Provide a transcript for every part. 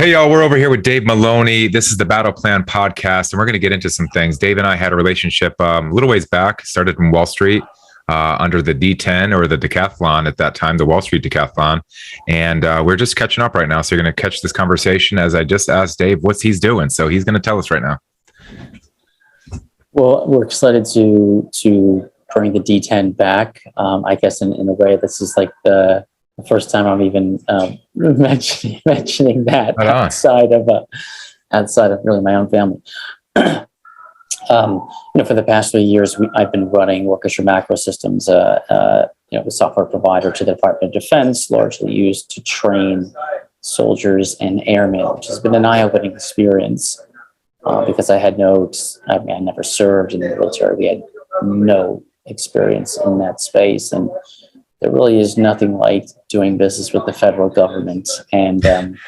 Hey, y'all, we're over here with Dave Maloney. This is the Battle Plan podcast, and we're going to get into some things. Dave and I had a relationship a little ways back, started in Wall Street under the D10 or the Decathlon at that time, the Wall Street Decathlon. And we're just catching up right now. So you're going to catch this conversation as I just asked Dave what he's doing. So he's going to tell us right now. Well, we're excited to bring the D10 back. I guess in a way, this is like the first time I'm even mentioning that outside of really my own family. For the past 3 years, I've been running Orchestra Macro Systems, the software provider to the Department of Defense, largely used to train soldiers and airmen, which has been an eye-opening experience because I never served in the military. We had no experience in that space, and there really is nothing like doing business with the federal government. And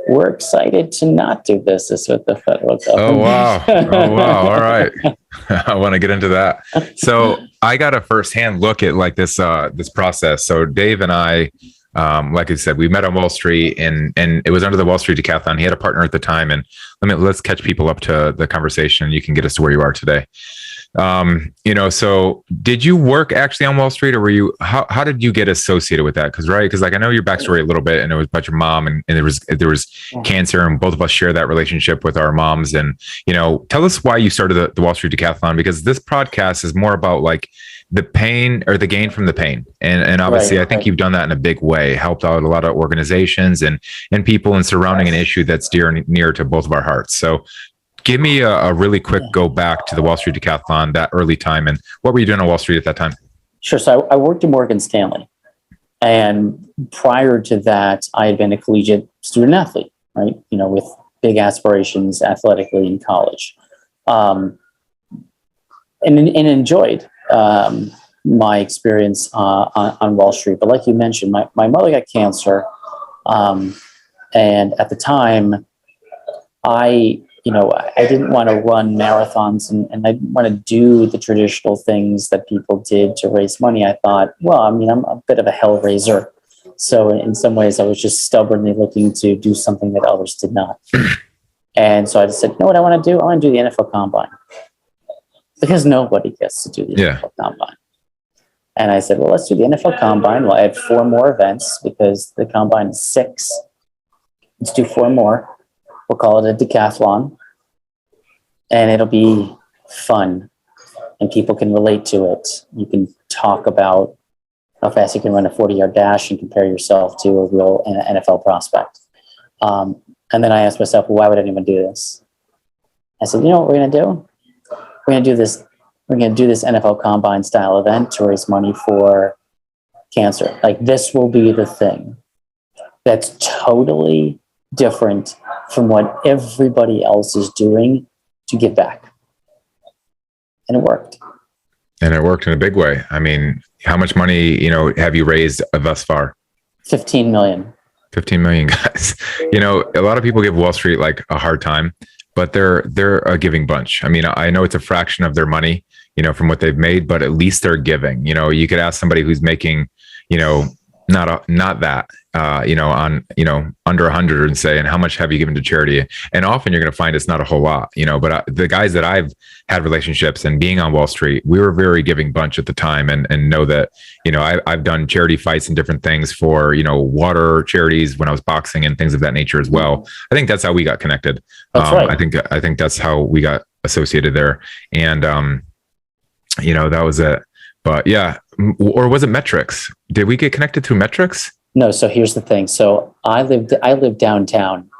we're excited to not do business with the federal government. Oh, wow. All right. I want to get into that. So I got a firsthand look at like this process. So Dave and I, like I said, we met on Wall Street and it was under the Wall Street Decathlon. He had a partner at the time. And let's catch people up to the conversation. You can get us to where you are today. So did you work actually on Wall Street, or how did you get associated with that? Because like, I know your backstory a little bit, and it was about your mom, and there was cancer, and both of us share that relationship with our moms. And, tell us why you started the Wall Street Decathlon, because this podcast is more about like the pain or the gain from the pain. And obviously, right, I think you've done that in a big way, helped out a lot of organizations and people and surrounding an issue that's dear and near to both of our hearts. So give me a really quick go back to the Wall Street Decathlon, that early time, and what were you doing on Wall Street at that time? Sure. So I worked at Morgan Stanley, and prior to that, I had been a collegiate student athlete, right? With big aspirations athletically in college, and enjoyed my experience on Wall Street. But like you mentioned, my mother got cancer, and at the time, I didn't want to run marathons and I didn't want to do the traditional things that people did to raise money. I thought, I'm a bit of a hell raiser. So in some ways, I was just stubbornly looking to do something that others did not. And so I just said, you know what I want to do? I want to do the NFL Combine. Because nobody gets to do the NFL Combine. And I said, well, let's do the NFL Combine. Well, I had 4 more events because the Combine is 6. Let's do 4 more. We'll call it a decathlon, and it'll be fun, and people can relate to it. You can talk about how fast you can run a 40-yard dash and compare yourself to a real NFL prospect. And then I asked myself, well, why would anyone do this? I said, you know what we're going to do? We're going to do this. We're going to do this NFL Combine style event to raise money for cancer. Like, this will be the thing that's totally different from what everybody else is doing to give back. And it worked. And it worked in a big way. I mean, how much money, have you raised thus far? 15 million. 15 million, guys. A lot of people give Wall Street like a hard time, but they're a giving bunch. I mean, I know it's a fraction of their money, from what they've made, but at least they're giving. You could ask somebody who's making, not that, on, under 100 and say, and how much have you given to charity? And often you're going to find it's not a whole lot, but the guys that I've had relationships and being on Wall Street, we were very giving bunch at the time and know that, I've done charity fights and different things for, water charities when I was boxing and things of that nature as well. I think that's how we got connected. That's right. I think that's how we got associated there. And, that was it. But yeah. Or was it metrics? Did we get connected through metrics? No. So here's the thing. So I lived downtown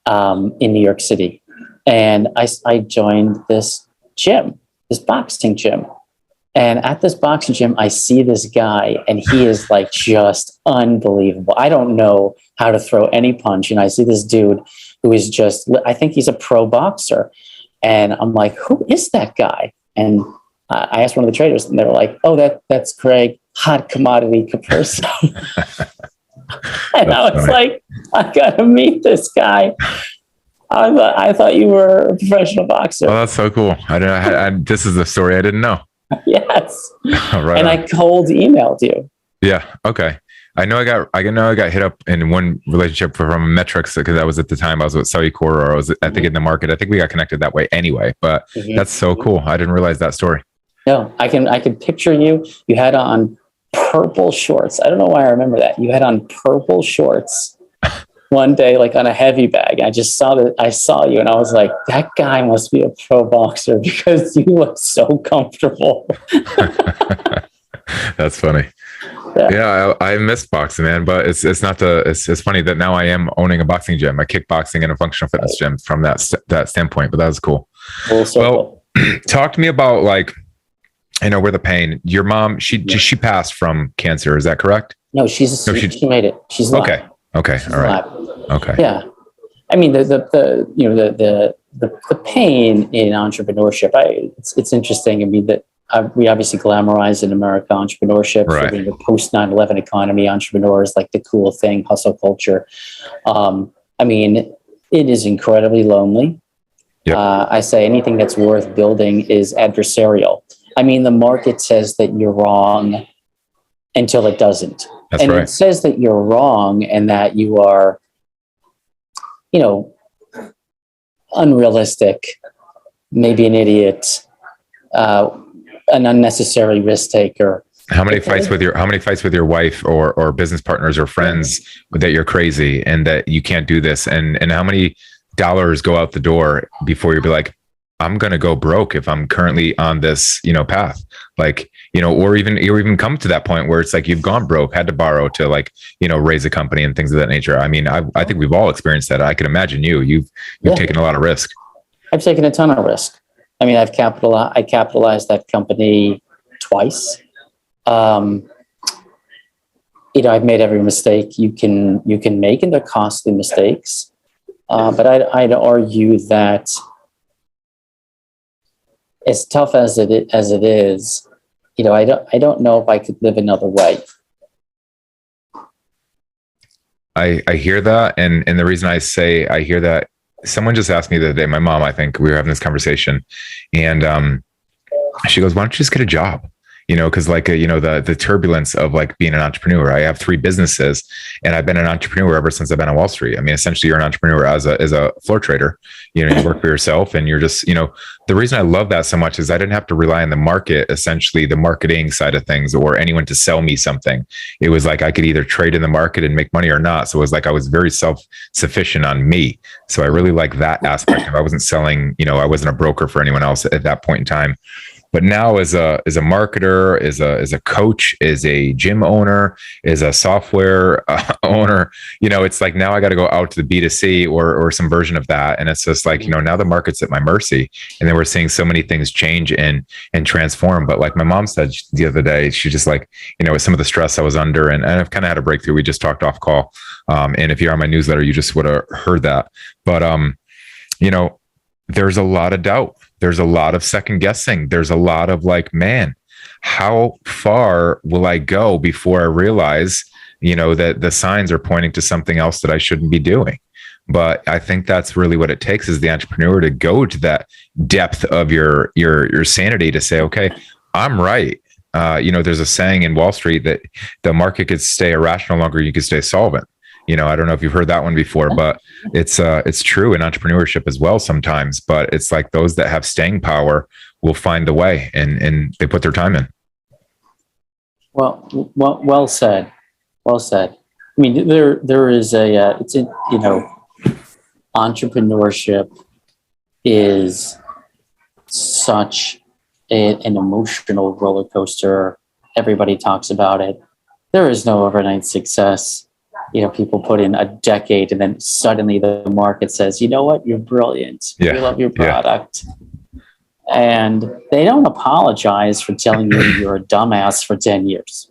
in New York City, and I joined this gym, this boxing gym. And at this boxing gym, I see this guy, and he is like just unbelievable. I don't know how to throw any punch. And I see this dude who is I think he's a pro boxer. And I'm like, who is that guy? And I asked one of the traders, and they were like, "Oh, that's Craig, hot commodity Capurso." And I was like, "I gotta meet this guy." I thought you were a professional boxer. Oh, that's so cool! This is the story I didn't know. Yes, Right. And I cold emailed you. Yeah. Okay. I know I got hit up in one relationship from metrics because I was at the time I was with Saudi or I was, I think, in the market. I think we got connected that way anyway, but that's so cool. I didn't realize that story. No, I can picture you. You had on purple shorts. I don't know why I remember that. You had on purple shorts one day, like on a heavy bag. I saw you and I was like, that guy must be a pro boxer because you look so comfortable. That's funny. Yeah, I miss boxing, man, but it's funny that now I am owning a boxing gym, a kickboxing and a functional fitness gym from that standpoint, but that was cool. Well, talk to me about, like, where the pain, your mom, she passed from cancer. Is that correct? No, she made it. She's alive. Okay. She's all right. alive. Okay. Yeah. I mean, the pain in entrepreneurship, it's interesting. I mean, that we obviously glamorize in America entrepreneurship, right. The post 9/11 economy, entrepreneurs like the cool thing, hustle culture. I mean, it is incredibly lonely. Yep. I say anything that's worth building is adversarial. I mean, the market says that you're wrong until it doesn't. That's and right. It says that you're wrong and that you are, unrealistic, maybe an idiot, an unnecessary risk taker. How many fights with your wife or business partners or friends that you're crazy and that you can't do this, and how many dollars go out the door before you be like, I'm going to go broke if I'm currently on this, path, like, or even come to that point where it's like you've gone broke, had to borrow to, like, raise a company and things of that nature. I mean, I think we've all experienced that. I can imagine you've taken a lot of risk. I've taken a ton of risk. I mean, I capitalized that company twice. I've made every mistake you can make, and they're costly mistakes. But I'd argue that as tough as it is, I don't know if I could live another way. I hear that, and the reason I say I hear that, someone just asked me the other day, my mom, I think we were having this conversation, and she goes, why don't you just get a job? Because like, the turbulence of, like, being an entrepreneur. I have 3 businesses and I've been an entrepreneur ever since I've been on Wall Street. I mean, essentially you're an entrepreneur as a floor trader. You work for yourself, and you're just, the reason I love that so much is I didn't have to rely on the market, essentially the marketing side of things, or anyone to sell me something. It was like I could either trade in the market and make money or not. So it was like I was very self-sufficient on me. So I really like that aspect of, I wasn't selling, I wasn't a broker for anyone else at that point in time. But now as a marketer, as a coach, as a gym owner, as a software owner, it's like now I got to go out to the B2C or some version of that. And it's just like, now the market's at my mercy. And then we're seeing so many things change and transform. But like my mom said the other day, she just like, with some of the stress I was under, and I've kind of had a breakthrough. We just talked off call. And if you're on my newsletter, you just would have heard that. But, there's a lot of doubt. There's a lot of second guessing. There's a lot of like, man, how far will I go before I realize, that the signs are pointing to something else that I shouldn't be doing. But I think that's really what it takes, is the entrepreneur to go to that depth of your sanity to say, okay, I'm right. There's a saying in Wall Street that the market could stay irrational longer, you could stay solvent. I don't know if you've heard that one before, but it's true in entrepreneurship as well sometimes. But it's like those that have staying power will find the way, and they put their time in. Well said. Well said. I mean, there is entrepreneurship is such an emotional roller coaster. Everybody talks about it. There is no overnight success. People put in a decade and then suddenly the market says, you know what, you're brilliant. Yeah. We love your product. Yeah. And they don't apologize for telling you you're a dumbass for 10 years.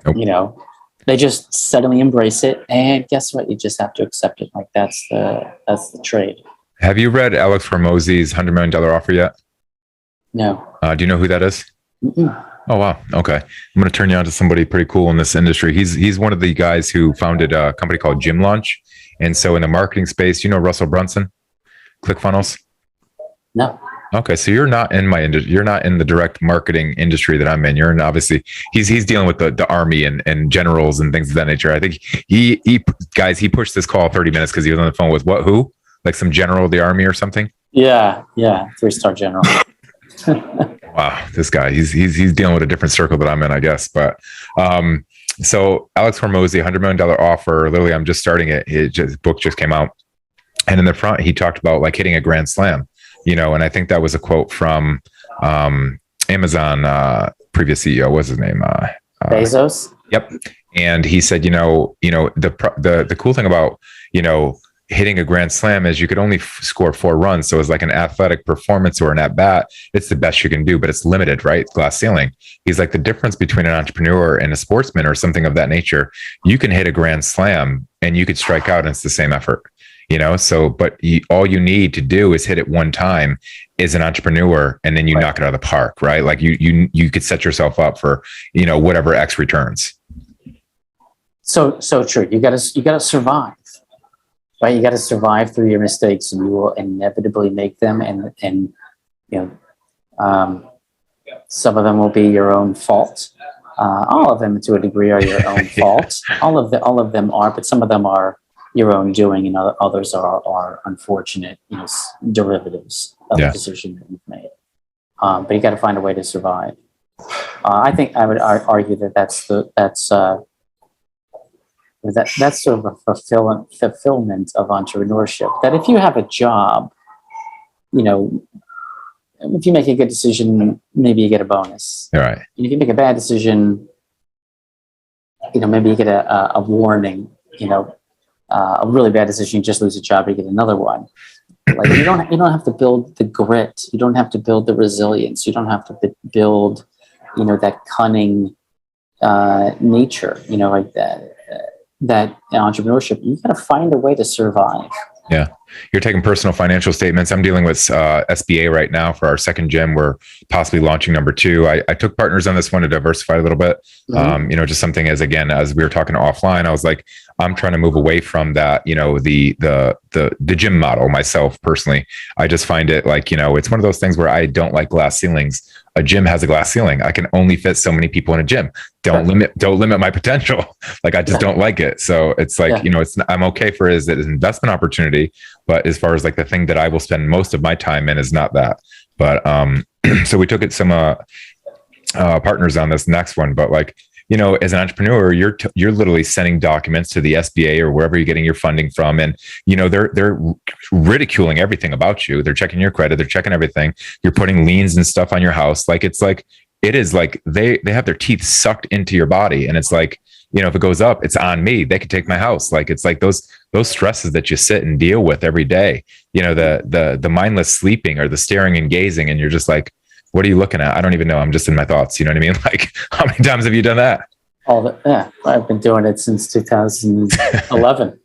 Nope. They just suddenly embrace it. And guess what? You just have to accept it. Like that's the trade. Have you read Alex Hormozi's $100 million offer yet? No. Do you know who that is? Mm-mm. Oh, wow. Okay. I'm going to turn you on to somebody pretty cool in this industry. He's one of the guys who founded a company called Gym Launch. And so in the marketing space, Russell Brunson, ClickFunnels? No. Okay, so you're not in you're not in the direct marketing industry that I'm in. You're in, obviously he's dealing with the army and generals and things of that nature. I think he guys, he pushed this call 30 minutes because he was on the phone with who? Like some general of the army or something? Yeah, 3-star general. Wow, this guy, he's dealing with a different circle that I'm in, I guess. But so Alex Hormozy, $100 million offer. Literally, I'm just starting it. His book just came out. And in the front, he talked about like hitting a grand slam, and I think that was a quote from Amazon previous CEO. What's his name? Bezos. Yep. And he said, the cool thing about, hitting a grand slam is you could only score 4 runs. So it's like an athletic performance or an at bat. It's the best you can do, but it's limited, right? Glass ceiling. He's like, the difference between an entrepreneur and a sportsman or something of that nature, you can hit a grand slam and you could strike out and it's the same effort. So, but all you need to do is hit it one time as an entrepreneur, and then you knock it out of the park, right? Like you could set yourself up for, whatever X returns. So true. You got to survive, right? You got to survive through your mistakes, and you will inevitably make them. And some of them will be your own fault. All of them, to a degree, are your own fault. All of them are, but some of them are your own doing, and others are unfortunate, derivatives of the decision that you've made. But you got to find a way to survive. I think I would argue that that's sort of a fulfillment of entrepreneurship. That if you have a job, if you make a good decision, maybe you get a bonus. All right. And if you make a bad decision, maybe you get a warning. A really bad decision, you just lose a job, you get another one. Like you don't have to build the grit, you don't have to build the resilience, you don't have to build, that cunning nature, like that entrepreneurship. You got to find a way to survive. Yeah. You're taking personal financial statements. I'm dealing with SBA right now for our second gym. We're possibly launching number 2. I took partners on this one to diversify a little bit. Mm-hmm. Just something as we were talking offline, I was like, I'm trying to move away from that, the gym model myself personally. I just find it like, it's one of those things where I don't like glass ceilings. A gym has a glass ceiling. I can only fit so many people in a gym. Don't limit my potential. Like, I just don't like it. So it's like, I'm okay for it as an investment opportunity, but as far as like the thing that I will spend most of my time in is not that. But so we took it some partners on this next one, but like, as an entrepreneur, you're literally sending documents to the SBA or wherever you're getting your funding from, and they're ridiculing everything about you. They're checking your credit, they're checking everything. You're putting liens and stuff on your house. Like it is like they have their teeth sucked into your body, and it's like, if it goes up, it's on me. They could take my house. Like it's like those stresses that you sit and deal with every day. The mindless sleeping or the staring and gazing, and you're just like, what are you looking at? I don't even know. I'm just in my thoughts. You know what I mean? Like, how many times have you done that? I've been doing it since 2011.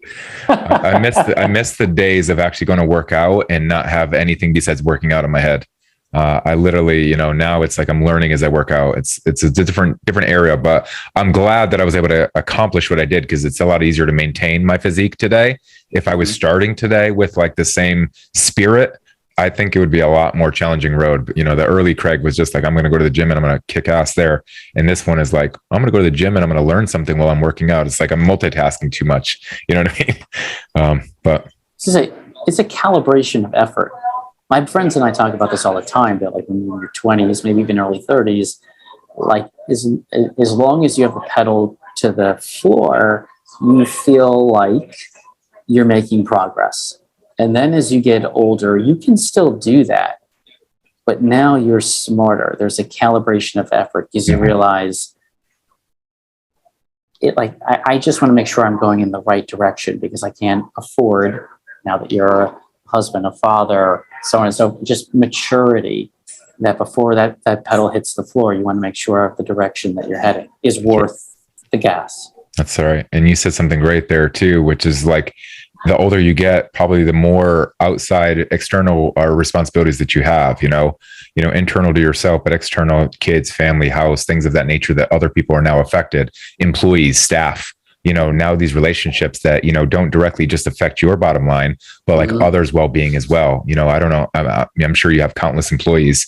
I miss the days of actually going to work out and not have anything besides working out in my head. I literally, now it's like I'm learning as I work out. It's a different area, but I'm glad that I was able to accomplish what I did, because it's a lot easier to maintain my physique today. If I was starting today with like the same spirit, I think it would be a lot more challenging road. But, the early Craig was just like, I'm going to go to the gym and I'm going to kick ass there. And this one is like, I'm going to go to the gym and I'm going to learn something while I'm working out. It's like I'm multitasking too much. You know what I mean? But it's a calibration of effort. My friends and I talk about this all the time, that like when you're in your 20s, maybe even early 30s, like as long as you have the pedal to the floor, you feel like you're making progress. And then as you get older, you can still do that, but now you're smarter. There's a calibration of effort because you realize it. Like, I just want to make sure I'm going in the right direction, because I can't afford, now that you're a husband, a father, so on and so forth, just maturity, that before that pedal hits the floor, you want to make sure the direction that you're heading is worth the gas. That's all right. And you said something great there too, which is like, the older you get, probably the more outside external responsibilities that you have, internal to yourself, but external, kids, family, house, things of that nature that other people are now affected, employees, staff, now these relationships that, don't directly just affect your bottom line, but like others' well-being as well. I don't know. I'm sure you have countless employees,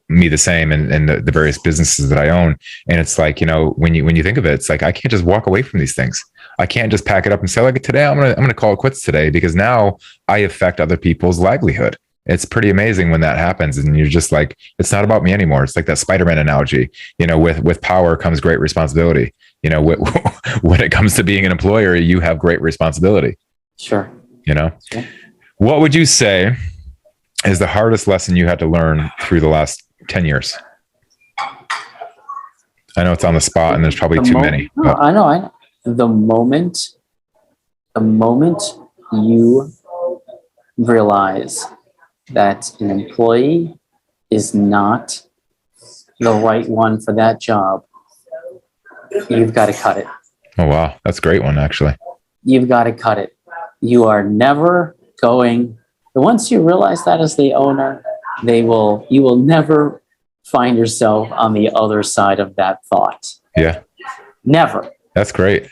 me the same, and the various businesses that I own. And it's like, when you think of it, it's like, I can't just walk away from these things. I can't just pack it up and say, like, today I'm going to call it quits today, because now I affect other people's livelihood. It's pretty amazing when that happens. And you're just like, it's not about me anymore. It's like that Spider-Man analogy, with power comes great responsibility. When it comes to being an employer, you have great responsibility. Sure. Okay. What would you say is the hardest lesson you had to learn through the last 10 years? I know it's on the spot and there's probably too many. No, I know. The moment you realize that an employee is not the right one for that job, you've got to cut it. Oh, wow. That's a great one, actually. You've got to cut it. You are never going, once you realize that as the owner, you will never find yourself on the other side of that thought. Yeah. Never. That's great.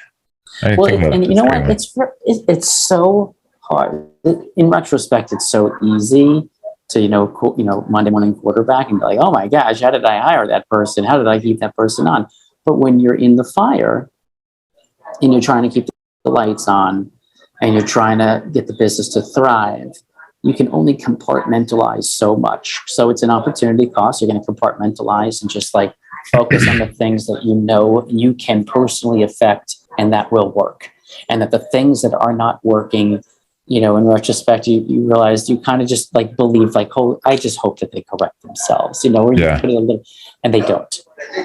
Well, and you know what? It's so hard. In retrospect, it's so easy to, Monday morning quarterback and be like, oh my gosh, how did I hire that person? How did I keep that person on? But when you're in the fire and you're trying to keep the lights on and you're trying to get the business to thrive, you can only compartmentalize so much. So it's an opportunity cost. You're going to compartmentalize and just like focus on the things that you can personally affect and that will work. And that the things that are not working, in retrospect, you realize you kind of just like believe like, oh, I just hope that they correct themselves, where you put it a little, and they don't.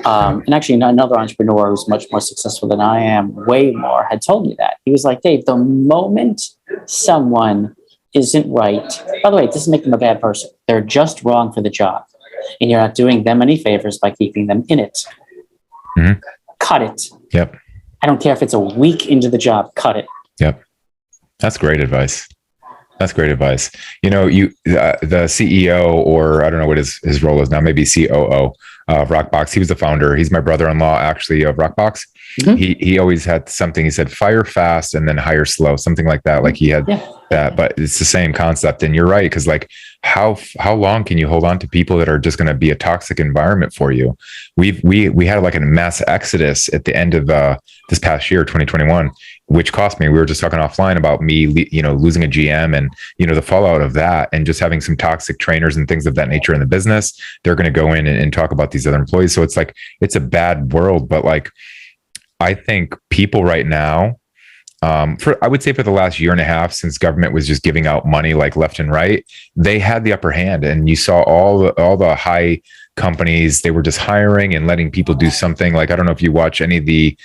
And actually another entrepreneur who's much more successful than I am, way more, had told me that. He was like, Dave, the moment someone isn't right, by the way, it doesn't make them a bad person. They're just wrong for the job. And you're not doing them any favors by keeping them in it. Mm-hmm. Cut it. Yep. I don't care if it's a week into the job, cut it. Yep. That's great advice. That's great advice. The CEO, or I don't know what his role is now, maybe COO of Rockbox. He was the founder. He's my brother-in-law, actually, of Rockbox. Mm-hmm. He always had something. He said, fire fast and then hire slow, something like that. Like he had that, but it's the same concept. And you're right. Because like, how long can you hold on to people that are just going to be a toxic environment for you? We had like a mass exodus at the end of this past year, 2021, which cost me. We were just talking offline about me, losing a GM and, the fallout of that, and just having some toxic trainers and things of that nature in the business. They're going to go in and talk about these other employees. So it's like, it's a bad world, but like, I think people right now, I would say for the last year and a half, since government was just giving out money like left and right, they had the upper hand. And you saw all the high companies, they were just hiring and letting people do something. Like, I don't know if you watch any of the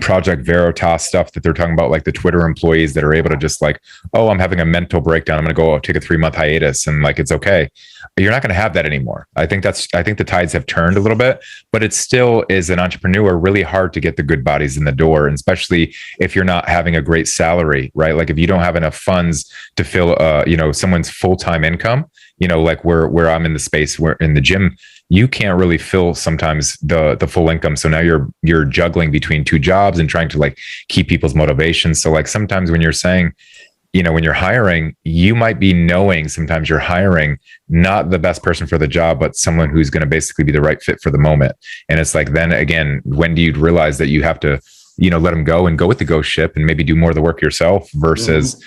Project Veritas stuff that they're talking about, like the Twitter employees that are able to just like, oh, I'm having a mental breakdown, I'm going to go take a 3-month hiatus, and like, it's okay. You're not going to have that anymore. I think the tides have turned a little bit, but it still is, an entrepreneur, really hard to get the good bodies in the door. And especially if you're not having a great salary, right? Like if you don't have enough funds to fill, someone's full-time income, like where I'm in the space, where in the gym, you can't really fill sometimes the full income. So now you're juggling between 2 jobs and trying to like keep people's motivation. So like sometimes when you're saying, when you're hiring, you might be knowing sometimes you're hiring not the best person for the job, but someone who's going to basically be the right fit for the moment. And it's like, then again, when do you realize that you have to, let them go and go with the ghost ship and maybe do more of the work yourself versus,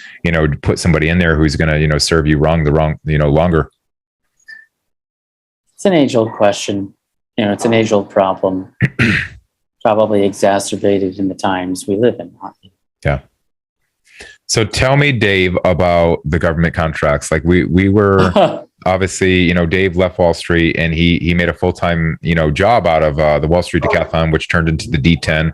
put somebody in there who's going to, serve you longer. It's an age-old question. It's an age-old problem, probably exacerbated in the times we live in. Yeah. So tell me, Dave, about the government contracts. Like we were obviously, Dave left Wall Street and he made a full-time, job out of the Wall Street Decathlon, which turned into the D10.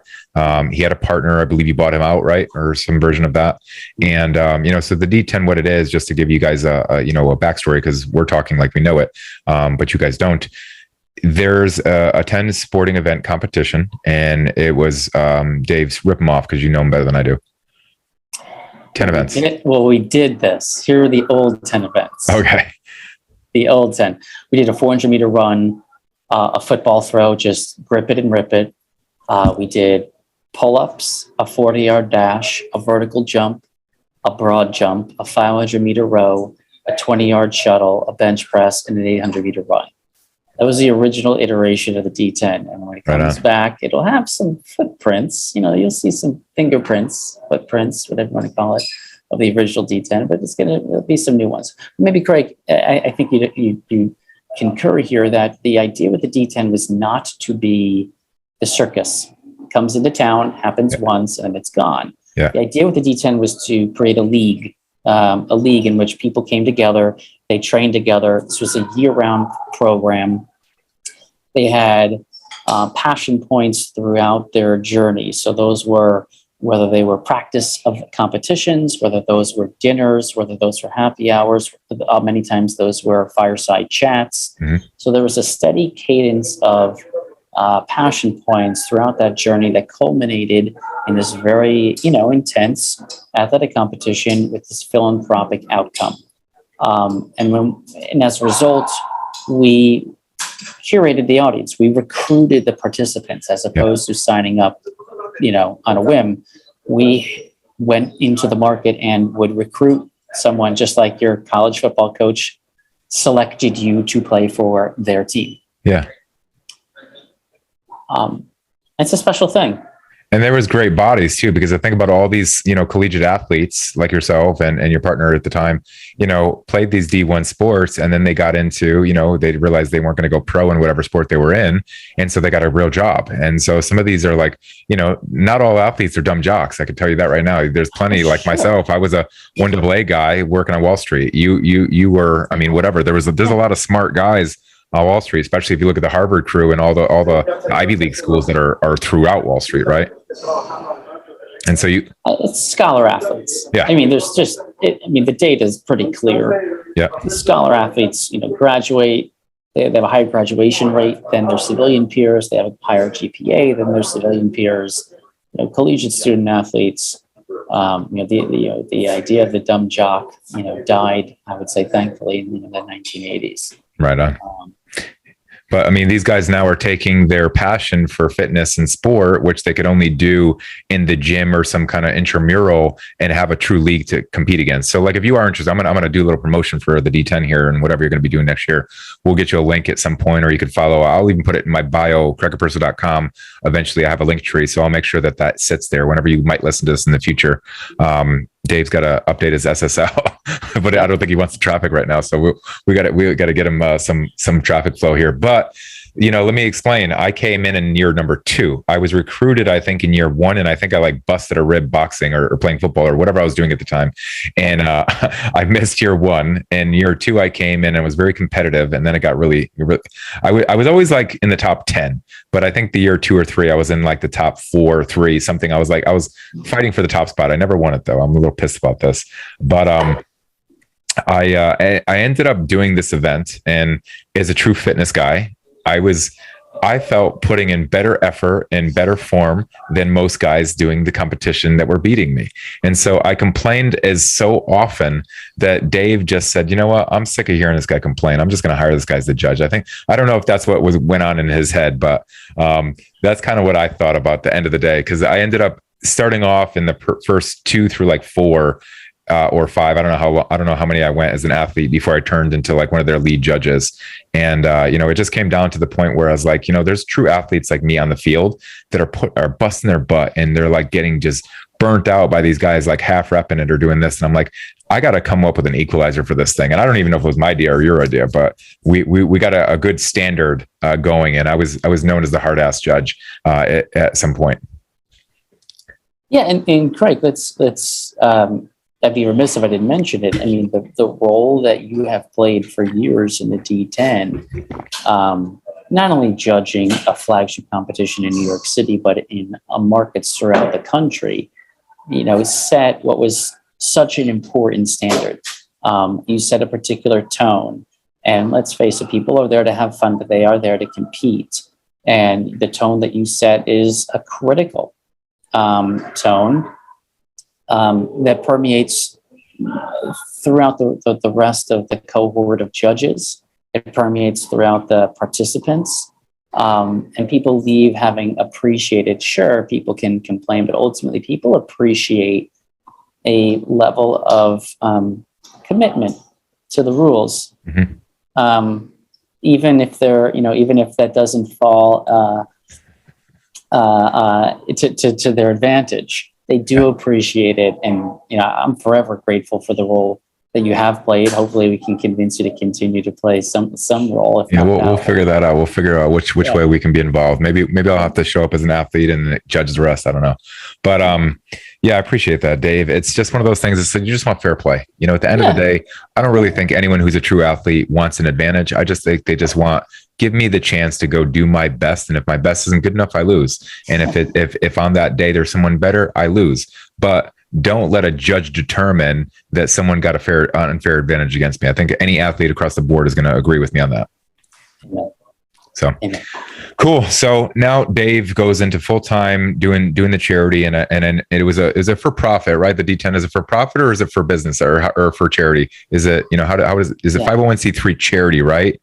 He had a partner, I believe you bought him out, right? Or some version of that. And, so the D10, what it is, just to give you guys a backstory, because we're talking like we know it, but you guys don't. There's a 10 sporting event competition, and it was Dave's, rip him off because you know him better than I do. 10 events. Well, we did this. Here are the old 10 events. Okay. The old 10. We did a 400-meter run, a football throw, just grip it and rip it. We did pull-ups, a 40-yard dash, a vertical jump, a broad jump, a 500-meter row, a 20-yard shuttle, a bench press, and an 800-meter run. That was the original iteration of the D10. And when it comes back, it'll have some footprints. You'll see some footprints, whatever you want to call it, of the original D10, but there'll be some new ones. Maybe, Craig, I think you concur here that the idea with the D10 was not to be the circus. It comes into town, happens once, and it's gone. Yeah. The idea with the D10 was to create a league in which people came together, they trained together. This was a year-round program. They had passion points throughout their journey. So those were, whether they were practice of competitions, whether those were dinners, whether those were happy hours, many times those were fireside chats. Mm-hmm. So there was a steady cadence of passion points throughout that journey that culminated in this very, intense athletic competition with this philanthropic outcome. And as a result, we curated the audience. We recruited the participants as opposed to signing up, on a whim. We went into the market and would recruit someone just like your college football coach selected you to play for their team. Yeah. It's a special thing. And there was great bodies too, because I think about all these, collegiate athletes like yourself and your partner at the time, played these D1 sports, and then they got into, they realized they weren't going to go pro in whatever sport they were in. And so they got a real job. And so some of these are like, not all athletes are dumb jocks. I can tell you that right now. There's plenty like myself. I was a 1AA guy working on Wall Street. You were, whatever. There's a lot of smart guys on Wall Street, especially if you look at the Harvard crew and all the Ivy League schools that are throughout Wall Street, right? And so it's scholar athletes. Yeah. There's just, the data is pretty clear. Yeah. The scholar athletes, graduate, they have a higher graduation rate than their civilian peers. They have a higher GPA than their civilian peers. Collegiate student athletes, the idea of the dumb jock, died, I would say, thankfully, in the 1980s. Right on. But these guys now are taking their passion for fitness and sport, which they could only do in the gym or some kind of intramural, and have a true league to compete against. So like, if you are interested, I'm going to do a little promotion for the D10 here, and whatever you're going to be doing next year, we'll get you a link at some point, or you could follow. I'll even put it in my bio, Capurso.com. Eventually I have a link tree. So I'll make sure that sits there whenever you might listen to this in the future. Dave's got to update his SSL, but I don't think he wants the traffic right now. So we got to get him some traffic flow here. But let me explain. I came in year number 2. I was recruited, I think, in year 1, and I think I busted a rib boxing or playing football or whatever I was doing at the time. And I missed year 1. And year 2, I came in and was very competitive, and then it got really. I was always in the top 10, but I think the year 2 or 3, I was in the top 4 or 3 something. I was fighting for the top spot. I never won it though. I'm a little pissed about this, but I ended up doing this event, and as a true fitness guy, I felt putting in better effort and better form than most guys doing the competition that were beating me. And so I complained as so often that Dave just said, you know what, I'm sick of hearing this guy complain. I'm just going to hire this guy as the judge. I don't know if that's what went on in his head, but that's kind of what I thought about the end of the day. Cause I ended up starting off in the first 2 through 4 or 5. I don't know how many I went as an athlete before I turned into one of their lead judges. And, it just came down to the point where I was like, there's true athletes like me on the field that are busting their butt, and they're getting just burnt out by these guys half repping it or doing this. And I'm like, I got to come up with an equalizer for this thing. And I don't even know if it was my idea or your idea, but we got a good standard going. And I was known as the hard ass judge at some point. Yeah. And Craig, let's I'd be remiss if I didn't mention it. The role that you have played for years in the D10, not only judging a flagship competition in New York City, but in markets throughout the country, set what was such an important standard. You set a particular tone, and let's face it, people are there to have fun, but they are there to compete. And the tone that you set is a critical tone that permeates throughout the rest of the cohort of judges. It permeates throughout the participants. And people leave having appreciated. Sure, people can complain, but ultimately people appreciate a level of commitment to the rules. Mm-hmm. Even if even if that doesn't fall to their advantage, they do appreciate it. And, I'm forever grateful for the role that you have played. Hopefully we can convince you to continue to play some role. If We'll figure that out. We'll figure out which way we can be involved. Maybe I'll have to show up as an athlete and judge the rest. I don't know. But yeah, I appreciate that, Dave. It's just one of those things that you just want fair play. At the end of the day, I don't really think anyone who's a true athlete wants an advantage. I just think they just want, give me the chance to go do my best. And if my best isn't good enough, I lose. And if on that day there's someone better, I lose. But don't let a judge determine that someone got unfair advantage against me. I think any athlete across the board is going to agree with me on that. So cool. So now Dave goes into full-time doing the charity, and then is it for profit, right? The D10, is it for profit or is it for business or for charity? Is it, is it 501c3 charity, right?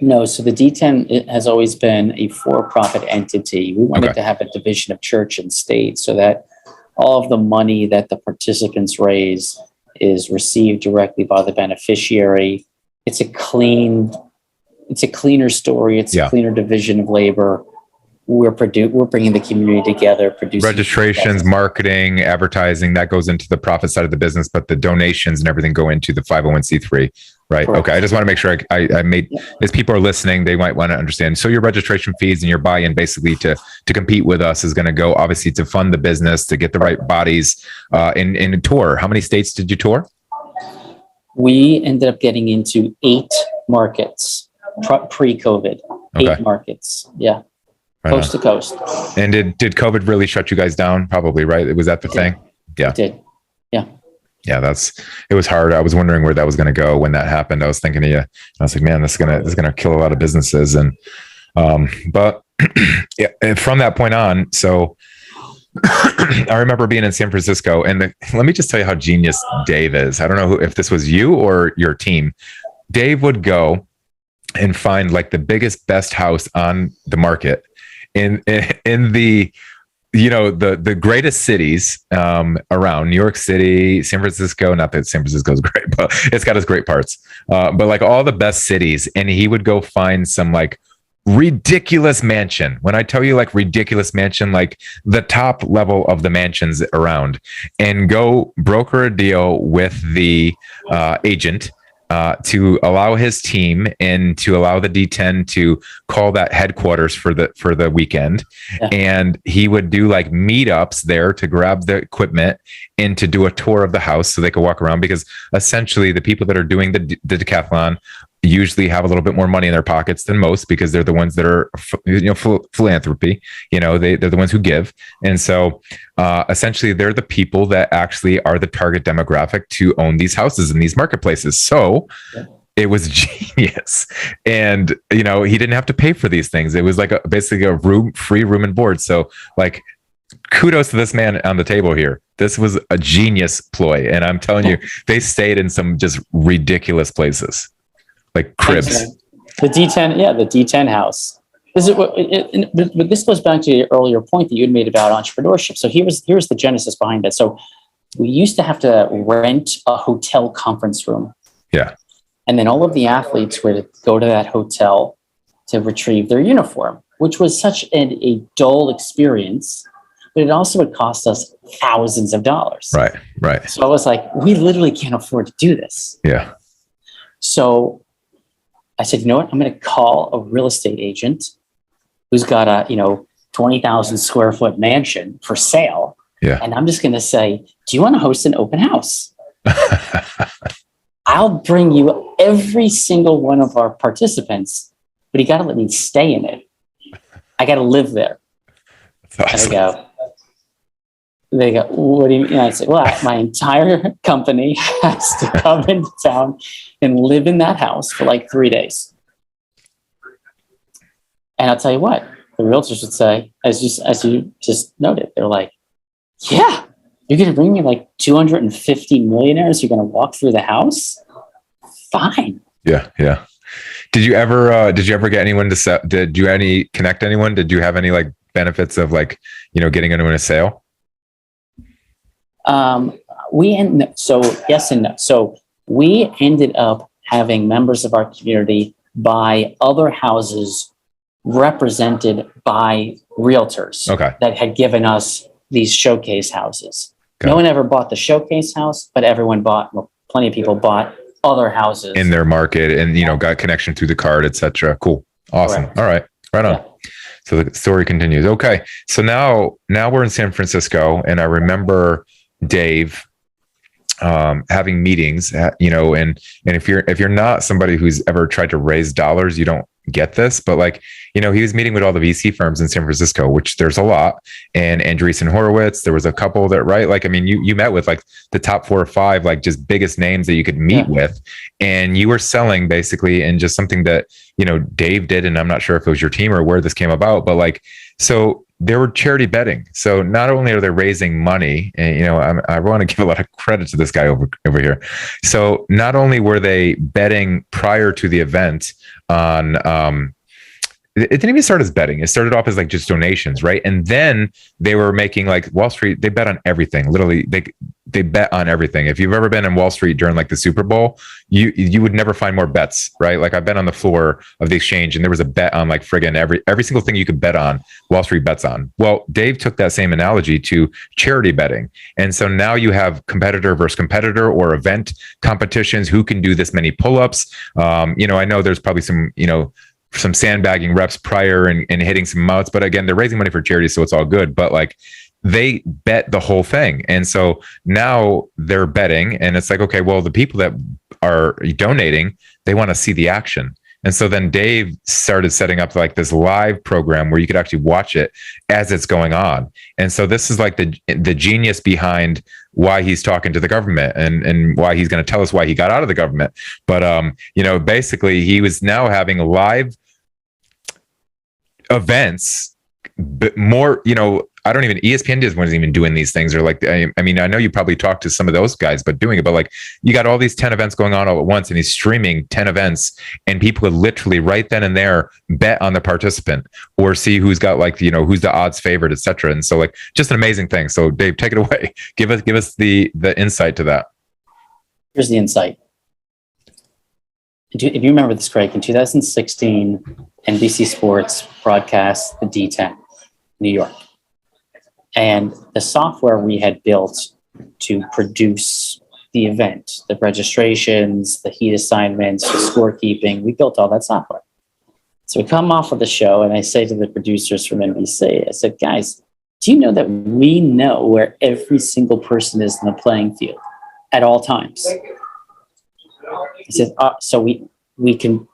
No. So the D10 has always been a for-profit entity. We wanted to have a division of church and state so that all of the money that the participants raise is received directly by the beneficiary. It's a cleaner story. It's a cleaner division of labor. We're bringing the community together, producing registrations, marketing, advertising, that goes into the profit side of the business, but the donations and everything go into the 501c3, right? Correct. Okay. I just want to make sure I made, as people are listening, they might want to understand. So your registration fees and your buy-in basically to compete with us is going to go obviously to fund the business, to get the right bodies in a tour. How many states did you tour? We ended up getting into 8 markets pre-COVID, 8 markets. Yeah. Right coast to coast. And did COVID really shut you guys down? Probably, right? Was that the thing? Yeah. It did. Yeah. Yeah, it was hard. I was wondering where that was going to go when that happened. I was thinking of you. I was like, man, this is gonna kill a lot of businesses. And but yeah, and from that point on, so I remember being in San Francisco, and let me just tell you how genius Dave is. I don't know if this was you or your team. Dave would go and find like the biggest, best house on the market in the the greatest cities around New York City, San Francisco. Not that San Francisco is great, but it's got its great parts. But like all the best cities, and he would go find some like ridiculous mansion. When I tell you like ridiculous mansion, like the top level of the mansions around, and go broker a deal with the agent. To allow his team and to allow the D10 to call that headquarters for the weekend. Yeah. And he would do like meetups there to grab the equipment and to do a tour of the house so they could walk around, because essentially the people that are doing the decathlon usually have a little bit more money in their pockets than most, because they're the ones that are, philanthropy, they're the ones who give. And so essentially they're the people that actually are the target demographic to own these houses in these marketplaces. So it was genius. And, he didn't have to pay for these things. It was like basically a free room and board. So like, kudos to this man on the table here. This was a genius ploy. And I'm telling you, they stayed in some just ridiculous places. Like cribs. The D10, the D10 house. But this goes back to your earlier point that you had made about entrepreneurship. So here's the genesis behind it. So we used to have to rent a hotel conference room. Yeah. And then all of the athletes would go to that hotel to retrieve their uniform, which was such a dull experience, but it also would cost us thousands of dollars. Right. So I was like, we literally can't afford to do this. Yeah. So I said, you know what? I'm going to call a real estate agent who's got a 20,000 square foot mansion for sale. Yeah. And I'm just going to say, do you want to host an open house? I'll bring you every single one of our participants, but you got to let me stay in it. I got to live there. That's awesome. They go, what do you mean? I said, well, my entire company has to come into town and live in that house for like 3 days. And I'll tell you what, the realtors would say, as you just noted, they're like, yeah, you're going to bring me like 250 millionaires. You're going to walk through the house. Fine. Yeah. Did you ever get anyone to sell? Did you connect anyone? Did you have any like benefits of like, getting anyone a sale? So yes and no. So we ended up having members of our community buy other houses represented by realtors that had given us these showcase houses. No one ever bought the showcase house, but plenty of people bought other houses in their market and, got connection through the card, etc. Cool. Awesome. Correct. All right. Right on. Yeah. So the story continues. Okay. So now we're in San Francisco, and I remember Dave having meetings, and if you're not somebody who's ever tried to raise dollars, you don't get this, but like, he was meeting with all the VC firms in San Francisco, which there's a lot, and Andreessen Horowitz, there was a couple that, right? Like, I mean, you met with like the top 4 or 5, like just biggest names that you could meet with. And you were selling basically in just something that, Dave did. And I'm not sure if it was your team or where this came about, but like, so there were charity betting. So not only are they raising money, and I want to give a lot of credit to this guy over here. So not only were they betting prior to the event on, it didn't even start as betting. It started off as like just donations, right? And then they were making like Wall Street. They bet on everything. Literally, they bet on everything. If you've ever been in Wall Street during like the Super Bowl, you would never find more bets, right? Like I've been on the floor of the exchange, and there was a bet on like friggin' every single thing you could bet on. Wall Street bets on. Well, Dave took that same analogy to charity betting, and so now you have competitor versus competitor or event competitions. Who can do this many pull-ups? I know there's probably some sandbagging reps prior and hitting some amounts, but again, they're raising money for charity, so it's all good. But like, they bet the whole thing. And so now they're betting, and it's like, okay, well, the people that are donating, they want to see the action. And so then Dave started setting up like this live program where you could actually watch it as it's going on. And so this is like the genius behind why he's talking to the government and why he's going to tell us why he got out of the government. But, basically he was now having live events, but more, I don't even, ESPN wasn't even doing these things, or like, I mean, I know you probably talked to some of those guys, but doing it, but like, you got all these 10 events going on all at once, and he's streaming 10 events, and people would literally right then and there bet on the participant or see who's got like, who's the odds favorite, etc. And so like, just an amazing thing. So Dave, take it away. Give us the insight to that. Here's the insight. If you remember this, Craig, in 2016, NBC Sports broadcast the D10, New York. And the software we had built to produce the event, the registrations, the heat assignments, the scorekeeping, we built all that software. So we come off of the show, and I say to the producers from NBC, I said, guys, do you know that we know where every single person is in the playing field at all times? I said, so we can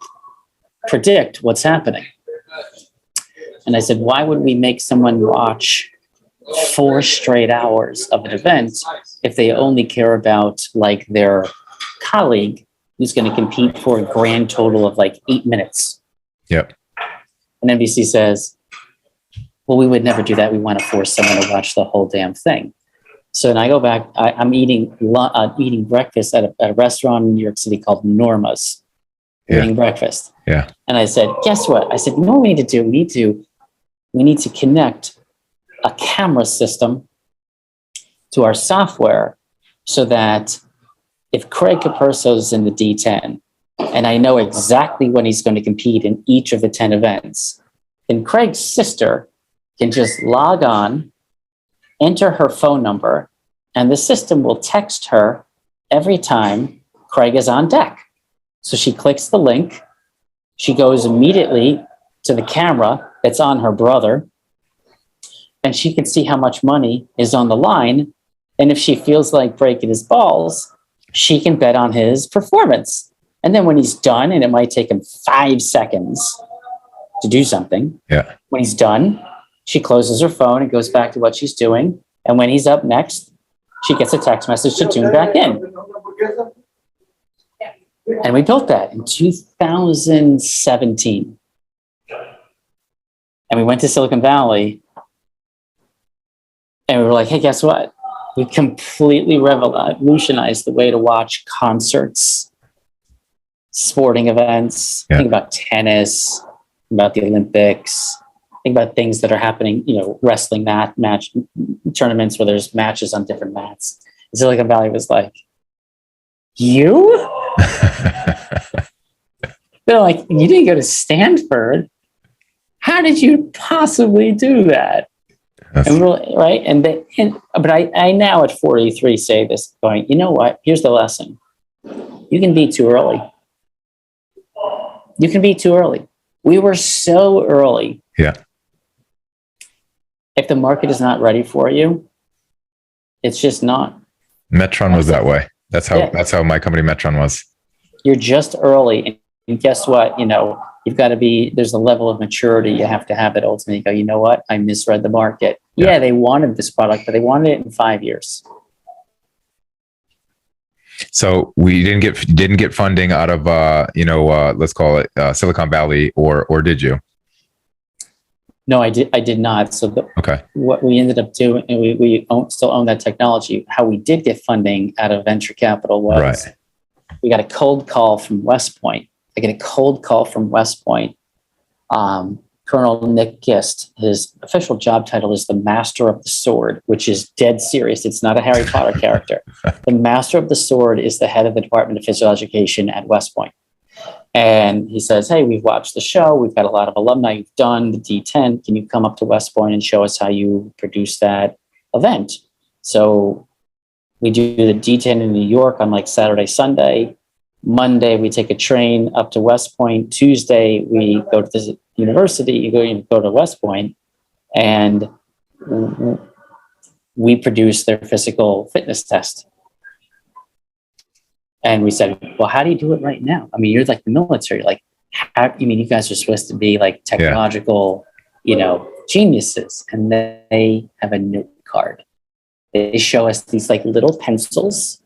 predict what's happening. And I said, why would we make someone watch 4 straight hours of an event if they only care about like their colleague who's going to compete for a grand total of like 8 minutes? Yep. And NBC says, well, we would never do that. We want to force someone to watch the whole damn thing. So then I go back, I'm eating breakfast at a restaurant in New York City called Norma's. Eating breakfast. Yeah. And I said, guess what? I said, you know what we need to do? We need to connect a camera system to our software so that if Craig Capurso is in the D10 and I know exactly when he's going to compete in each of the 10 events, then Craig's sister can just log on, enter her phone number, and the system will text her every time Craig is on deck. So she clicks the link, she goes immediately to the camera that's on her brother, and she can see how much money is on the line. And if she feels like breaking his balls, she can bet on his performance. And then when he's done, and it might take him 5 seconds to do something, when he's done, she closes her phone and goes back to what she's doing. And when he's up next, she gets a text message to tune back in. And we built that in 2017. And we went to Silicon Valley, and we were like, hey, guess what? We completely revolutionized the way to watch concerts. sporting events, Yeah. think about tennis, about the Olympics, think about things that are happening, wrestling match tournaments where there's matches on different mats. Silicon Valley was like, you? They're like, you didn't go to Stanford. How did you possibly do that? And right? But I now at 43 say this, going, you know what? Here's the lesson. You can be too early. You can be too early. We were so early. Yeah. If the market is not ready for you, it's just not. Metron was that way. That's how my company Metron was. You're just early. And guess what? You've got to there's a level of maturity you have to have it ultimately. You go, you know what? I misread the market. Yeah, they wanted this product, but they wanted it in 5 years. So we didn't get funding out of let's call it Silicon Valley, or did you? No, I did not. So what we ended up doing, and we still own that technology. How we did get funding out of venture capital was we got a cold call from West Point. I get a cold call from West Point. Colonel Nick Gist, his official job title is the Master of the Sword, which is dead serious. It's not a Harry Potter character. The Master of the Sword is the head of the Department of Physical Education at West Point. And he says, hey, we've watched the show. We've got a lot of alumni. You've done the D10. Can you come up to West Point and show us how you produce that event? So we do the D10 in New York on like Saturday, Sunday. Monday, we take a train up to West Point. Tuesday, we go to the university. You go to West Point, and we produce their physical fitness test. And we said, well, how do you do it right now? I mean, you're like the military. Like, you guys are supposed to be like technological, geniuses. And they have a note card. They show us these like little pencils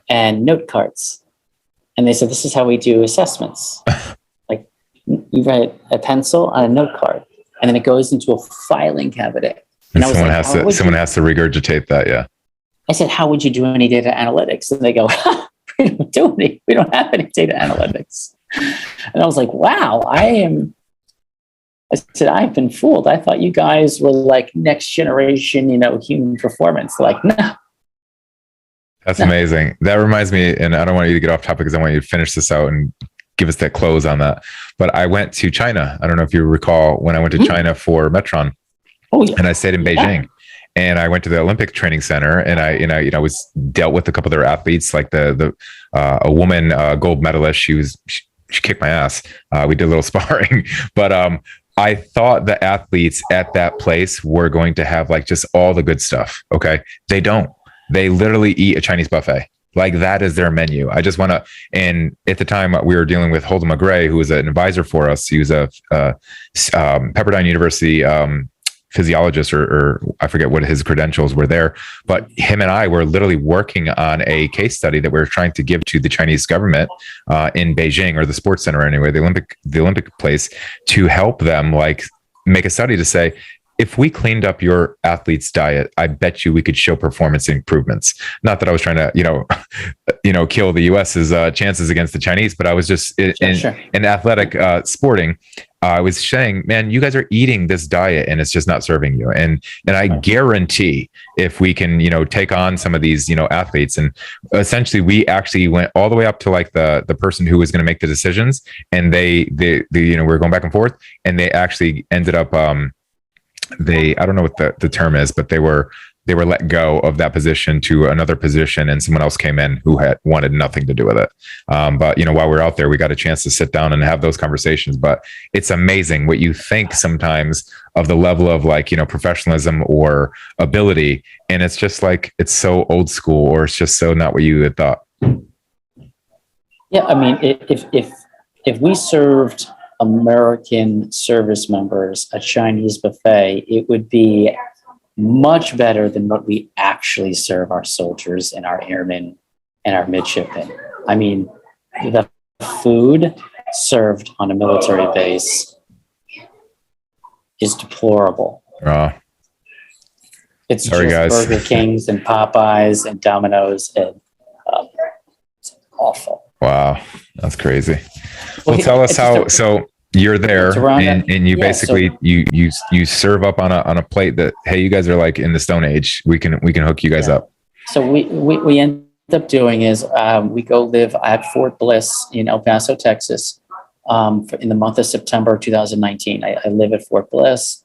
and note cards. And they said, this is how we do assessments. Like, you write a pencil on a note card, and then it goes into a filing cabinet. And someone has to regurgitate that. Yeah. I said, how would you do any data analytics? And they go, we don't have any data analytics. And I was like, wow, I said, I've been fooled. I thought you guys were like next generation, human performance. Like, no. That's amazing. That reminds me, and I don't want you to get off topic because I want you to finish this out and give us that close on that. But I went to China. I don't know if you recall when I went to China for Metron. Oh, yeah. And I stayed in Beijing. And I went to the Olympic Training Center, and I was dealt with a couple of their athletes, like a woman gold medalist. She kicked my ass. We did a little sparring, but I thought the athletes at that place were going to have like just all the good stuff. Okay, they don't. They literally eat a Chinese buffet. Like that is their menu. I just want to, and at the time we were dealing with Holden McGray, who was an advisor for us. He was a Pepperdine University physiologist, or I forget what his credentials were there, but him and I were literally working on a case study that we were trying to give to the Chinese government in Beijing, or the sports center anyway, the Olympic place, to help them like make a study to say, if we cleaned up your athlete's diet, I bet you we could show performance improvements. Not that I was trying to, kill the U.S.'s chances against the Chinese, but I was just in athletic sporting. I was saying, man, you guys are eating this diet and it's just not serving you. And I guarantee if we can, take on some of these, athletes, and essentially we actually went all the way up to like the person who was going to make the decisions, and they we're going back and forth, and they actually ended up, I don't know what the term is, but they were let go of that position to another position, and someone else came in who had wanted nothing to do with it. But while we're out there, we got a chance to sit down and have those conversations. But it's amazing what you think sometimes of the level of like, professionalism or ability. And it's just like, it's so old school, or it's just so not what you had thought. Yeah. I mean, if we served American service members a Chinese buffet, it would be much better than what we actually serve our soldiers and our airmen and our midshipmen. I mean, the food served on a military base is deplorable. It's Burger Kings and Popeyes and Domino's, and it's awful. Wow, that's crazy. Well, Well, tell us how. So you're it's there, around and you yeah. So basically you serve up on a plate that, hey, you guys are like in the Stone Age. We can hook you guys yeah. up. So we end up doing is we go live at Fort Bliss in El Paso, Texas, in the month of September 2019. I live at Fort Bliss.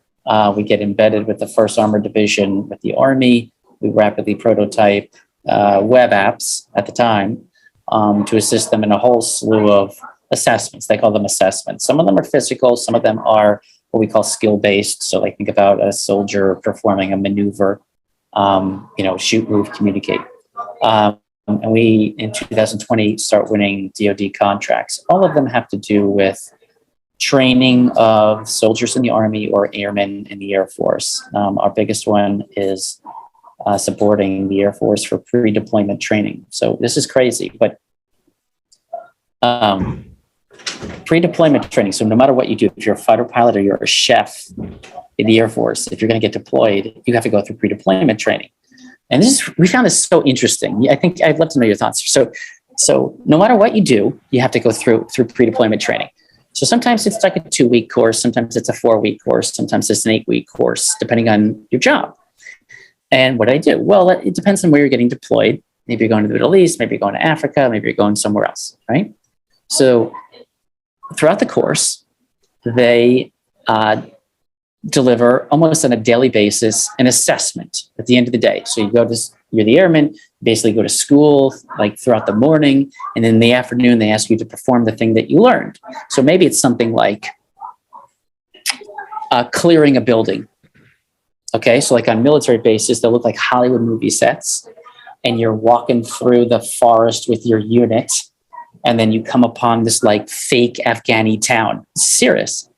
We get embedded with the 1st Armored Division with the Army. We rapidly prototype web apps at the time to assist them in a whole slew of assessments. They call them assessments. Some of them are physical. Some of them are what we call skill-based. So like think about a soldier performing a maneuver, shoot, move, communicate. And we, in 2020, start winning DoD contracts. All of them have to do with training of soldiers in the Army or airmen in the Air Force. Our biggest one is supporting the Air Force for pre-deployment training. So this is crazy, but pre-deployment training. So no matter what you do, if you're a fighter pilot or you're a chef in the Air Force, if you're going to get deployed, you have to go through pre-deployment training. And we found this so interesting. I think I'd love to know your thoughts. So no matter what you do, you have to go through pre-deployment training. So sometimes it's like a 2-week course, sometimes it's a 4-week course, sometimes it's an 8-week course, depending on your job. And what I do? Well, it depends on where you're getting deployed. Maybe you're going to the Middle East, maybe you're going to Africa, maybe you're going somewhere else, right? So throughout the course, they deliver almost on a daily basis an assessment at the end of the day. So you're the airman, basically go to school like throughout the morning, and then in the afternoon they ask you to perform the thing that you learned. So maybe it's something like clearing a building. Okay, so like on military bases, they'll look like Hollywood movie sets, and you're walking through the forest with your unit, and then you come upon this like fake Afghani town. It's serious.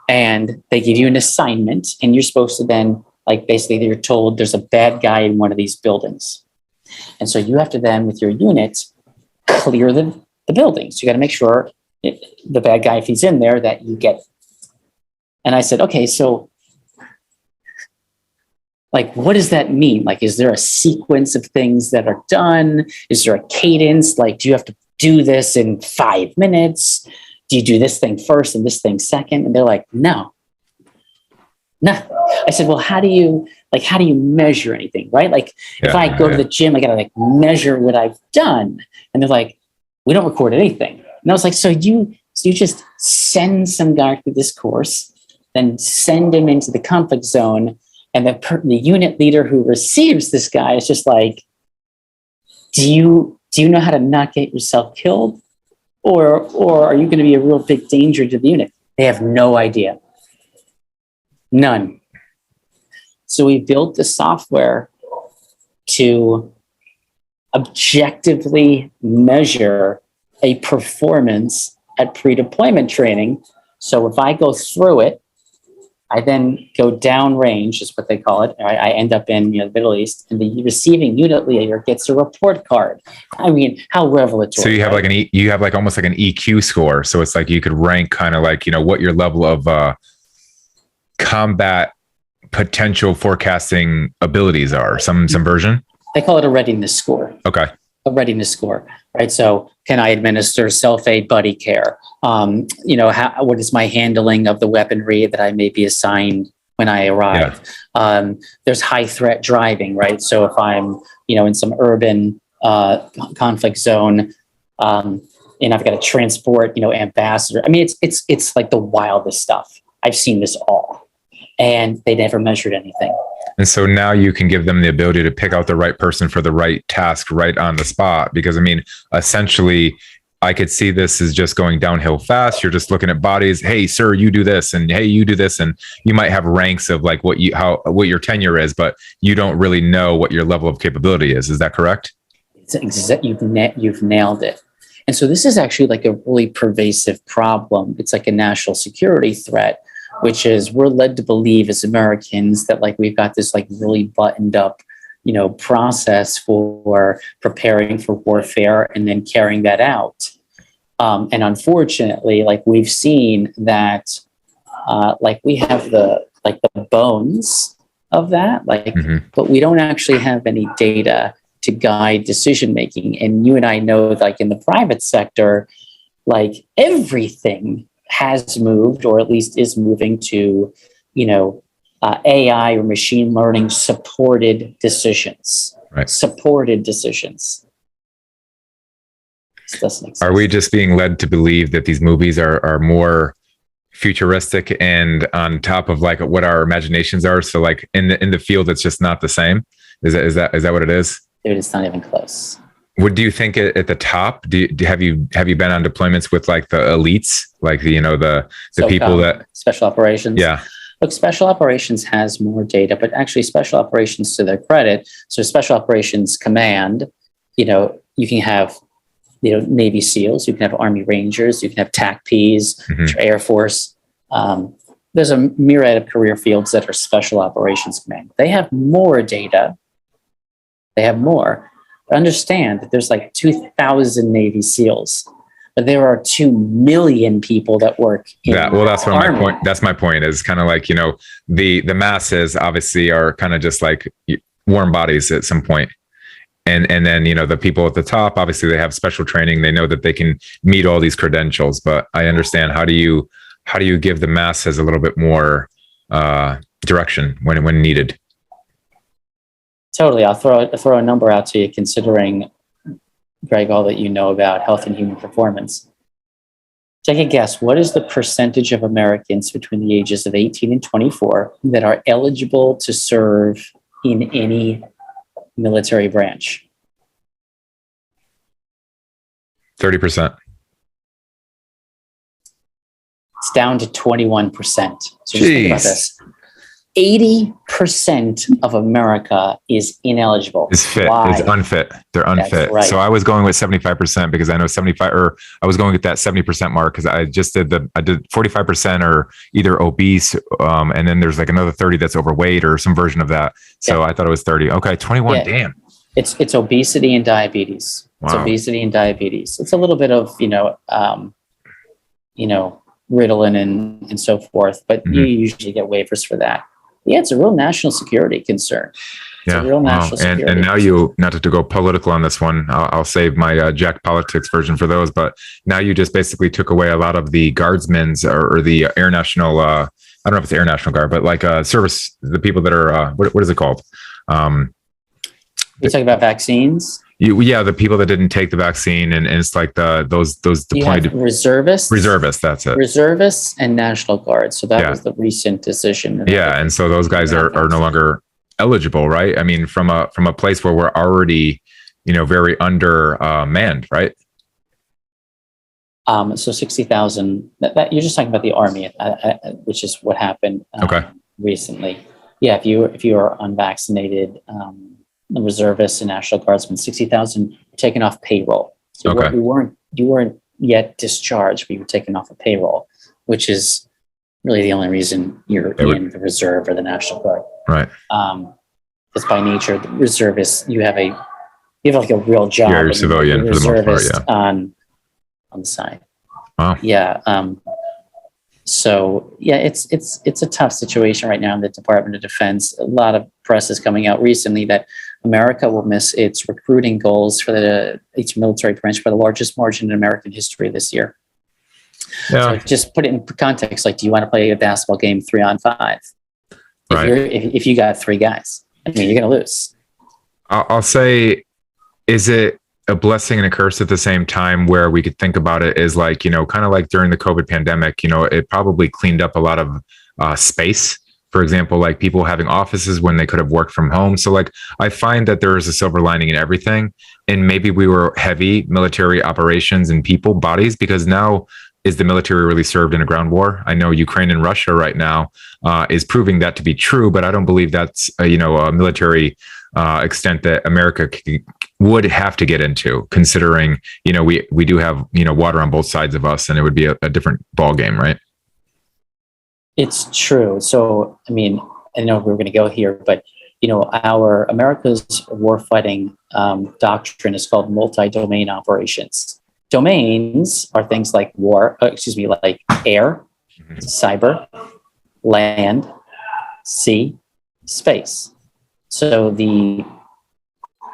And they give you an assignment, and you're supposed to then, like, basically you're told there's a bad guy in one of these buildings. And so you have to then, with your unit, clear the building. So you got to make sure the bad guy, if he's in there, that you get. And I said, okay, so like, what does that mean? Like, is there a sequence of things that are done? Is there a cadence? Like, do you have to do this in 5 minutes? Do you do this thing first and this thing second? And they're like, no. I said, well, how do you measure anything, right? Like if I go to the gym, I got to like measure what I've done. And they're like, we don't record anything. And I was like, so you just send some guy through this course, then send him into the conflict zone. And the unit leader who receives this guy is just like, do you know how to not get yourself killed? Or are you going to be a real big danger to the unit? They have no idea. None. So we built the software to objectively measure a performance at pre-deployment training. So if I go through it, I then go downrange, is what they call it. I end up in the Middle East, and the receiving unit leader gets a report card. I mean, how revelatory! So you have like almost like an EQ score. So it's like you could rank kind of like what your level of combat potential forecasting abilities are. Some version. They call it a readiness score. Okay. A readiness score, right? So can I administer self-aid buddy care? What is my handling of the weaponry that I may be assigned when I arrive? Yeah. There's high threat driving, right? So if I'm, in some urban conflict zone, and I've got to transport, ambassador. I mean, it's like the wildest stuff. I've seen this all, and they never measured anything. And so now you can give them the ability to pick out the right person for the right task right on the spot. Because I mean, essentially, I could see this is just going downhill fast. You're just looking at bodies. Hey, sir, you do this, and hey, you do this, and you might have ranks of like what your tenure is, but you don't really know what your level of capability is. Is that correct? You've nailed it. And so this is actually like a really pervasive problem. It's like a national security threat, which is we're led to believe as Americans that like we've got this like really buttoned up, process for preparing for warfare and then carrying that out. And unfortunately, like we've seen that, like we have the bones of that, like, but we don't actually have any data to guide decision making. And you and I know, like in the private sector, like everything has moved, or at least is moving to, AI or machine learning supported decisions. Right. Supported decisions. This doesn't exist. Are we just being led to believe that these movies are more futuristic and on top of like what our imaginations are? So like in the field, it's just not the same. Is that what it is? Dude, it's not even close. What do you think at the top? Have you been on deployments with like the elites, like the people that special operations? Yeah. Look, special operations has more data, but actually special operations, to their credit, so special operations command, you can have, Navy SEALs, you can have Army Rangers, you can have TACPs, Air Force. There's a myriad of career fields that are special operations command. They have more data. They have more. But understand that there's like 2,000 Navy SEALs. But there are 2 million people that work in that's what Army. my point. That's my point, is kind of like, the masses obviously are kind of just like warm bodies at some point. And then, the people at the top, obviously they have special training. They know that they can meet all these credentials, but I understand how do you give the masses a little bit more direction when needed? Totally. I'll throw a number out to you, considering, Greg, all that you know about health and human performance. Take a guess. What is the percentage of Americans between the ages of 18 and 24 that are eligible to serve in any military branch? 30%. It's down to 21%. So just think about this. 80% of America is ineligible. Is fit. Why? Is unfit. They're unfit. That's right. So I was going with 75% because I know 75, or I was going with that 70% mark because I just did 45% or either obese, and then there's like another 30 that's overweight or some version of that. So I thought it was 30. Okay, 21. Yeah. Damn. It's obesity and diabetes. Wow. It's obesity and diabetes. It's a little bit of Ritalin and so forth, but you usually get waivers for that. Yeah, it's a real national security concern. It's a real national security. And now not to go political on this one, I'll save my Jack Politics version for those, but now you just basically took away a lot of the guardsmen's or the Air National, I don't know if it's Air National Guard, but like service, the people that are, what is it called? You're talking about vaccines? The people that didn't take the vaccine, and it's like those deployed reservists. That's it. Reservists and National Guard. So that was the recent decision. Yeah, and so those guys are no longer eligible, right? I mean, from a place where we're already, very under manned, right? So 60,000. That you're just talking about the Army, which is what happened recently. Yeah, if you are unvaccinated. The reservists and National Guardsmen, 60,000 taken off payroll. So you weren't yet discharged, but you were taken off of payroll, which is really the only reason you're in the reserve or the National Guard. Right. Because by nature, the reservists, you have like a real job. You're a civilian for the most part, yeah. On the side. Wow. Yeah. So yeah, it's a tough situation right now in the Department of Defense. A lot of press is coming out recently that America will miss its recruiting goals for each military branch by the largest margin in American history this year. Yeah. So just put it in context. Like, do you want to play a basketball game 3-on-5? If you got 3 guys, I mean, you're going to lose. I'll say, is it a blessing and a curse at the same time, where we could think about it as like, kind of like during the COVID pandemic, it probably cleaned up a lot of space. For example, like people having offices when they could have worked from home. So like, I find that there is a silver lining in everything. And maybe we were heavy military operations and people bodies, because now is the military really served in a ground war? I know Ukraine and Russia right now is proving that to be true, but I don't believe that's a military extent that America would have to get into, considering, we do have, water on both sides of us, and it would be a different ball game, right? It's true. So, I mean, I know we're going to go here, but, our America's warfighting doctrine is called multi-domain operations. Domains are things like like air, cyber, land, sea, space. So the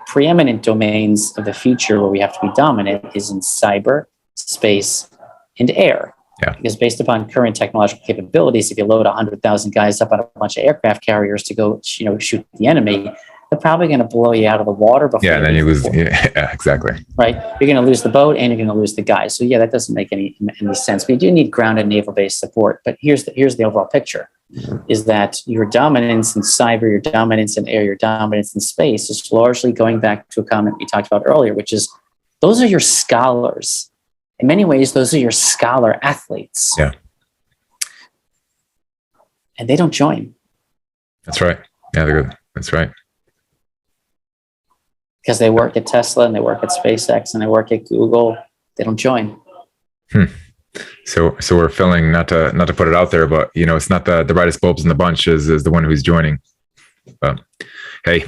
preeminent domains of the future where we have to be dominant is in cyber, space, and air. Yeah. Because based upon current technological capabilities, if you load 100,000 guys up on a bunch of aircraft carriers to go, shoot the enemy, they're probably going to blow you out of the water before. Yeah, and then you lose. Yeah, exactly. Right, you're going to lose the boat and you're going to lose the guys. So yeah, that doesn't make any sense. We do need ground and naval based support, but here's the overall picture: is that your dominance in cyber, your dominance in air, your dominance in space is largely going back to a comment we talked about earlier, which is those are your scholars. In many ways, those are your scholar athletes. Yeah. And they don't join. That's right. Yeah, they're good. That's right. Because they work at Tesla and they work at SpaceX and they work at Google. They don't join. So we're feeling, not to put it out there, but it's not the brightest bulbs in the bunch is the one who's joining. But hey,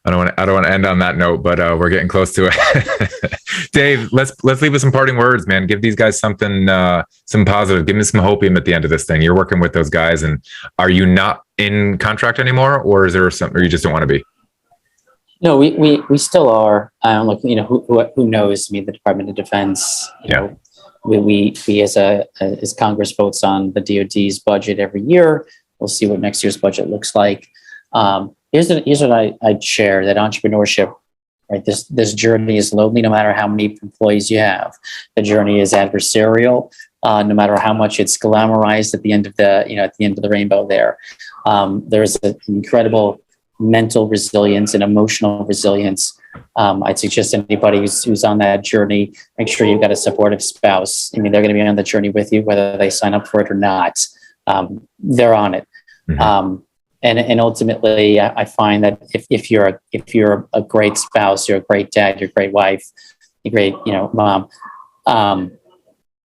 I don't want to end on that note, but we're getting close to it. Dave, let's leave with some parting words, man. Give these guys something, some positive. Give me some hopium at the end of this thing. You're working with those guys, and are you not in contract anymore, or is there something, or you just don't want to be? No, we still are. Look, who knows? I mean, the Department of Defense. We as Congress votes on the DoD's budget every year. We'll see what next year's budget looks like. Here's what I'd share: that entrepreneurship, right? This journey is lonely, no matter how many employees you have. The journey is adversarial, no matter how much it's glamorized at the end of the rainbow. There's an incredible mental resilience and emotional resilience. I'd suggest anybody who's on that journey, make sure you've got a supportive spouse. I mean, they're going to be on the journey with you, whether they sign up for it or not. They're on it. Mm-hmm. And ultimately, I find that if you're a great spouse, you're a great dad, you're a great wife, you're a great mom,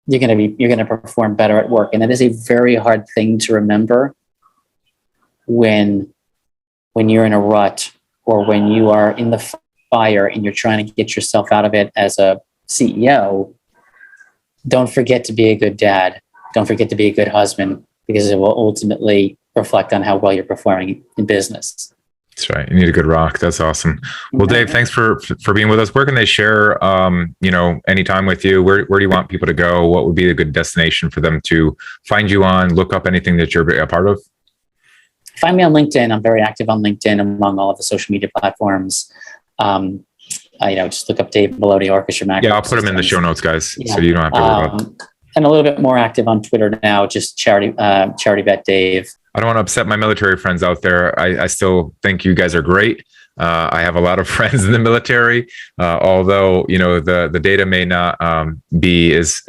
you're going to perform better at work. And that is a very hard thing to remember when you're in a rut or when you are in the fire and you're trying to get yourself out of it as a CEO. Don't forget to be a good dad. Don't forget to be a good husband, because it will ultimately reflect on how well you're performing in business. That's right. You need a good rock. That's awesome. Well, Dave, thanks for being with us. Where can they share, any time with you? Where do you want people to go? What would be a good destination for them to find you on, look up anything that you're a part of? Find me on LinkedIn. I'm very active on LinkedIn among all of the social media platforms. Just look up Dave Maloney, Orchestra Macro. Yeah, I'll put them in the show notes, guys, so you don't have to worry about it. And a little bit more active on Twitter now, just charity vet Dave. I don't want to upset my military friends out there. I still think you guys are great. I have a lot of friends in the military, although the data may not be as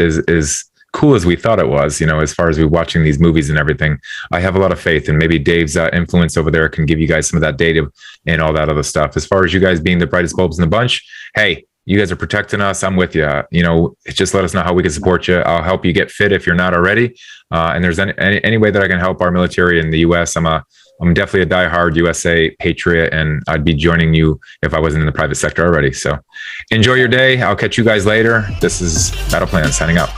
cool as we thought it was. As far as we watching these movies and everything, I have a lot of faith, and maybe Dave's influence over there can give you guys some of that data and all that other stuff. As far as you guys being the brightest bulbs in the bunch, hey, you guys are protecting us. I'm with you. Just let us know how we can support you. I'll help you get fit if you're not already. And there's any way that I can help our military in the U.S. I'm definitely a diehard USA patriot, and I'd be joining you if I wasn't in the private sector already. So enjoy your day. I'll catch you guys later. This is Battle Plan signing out.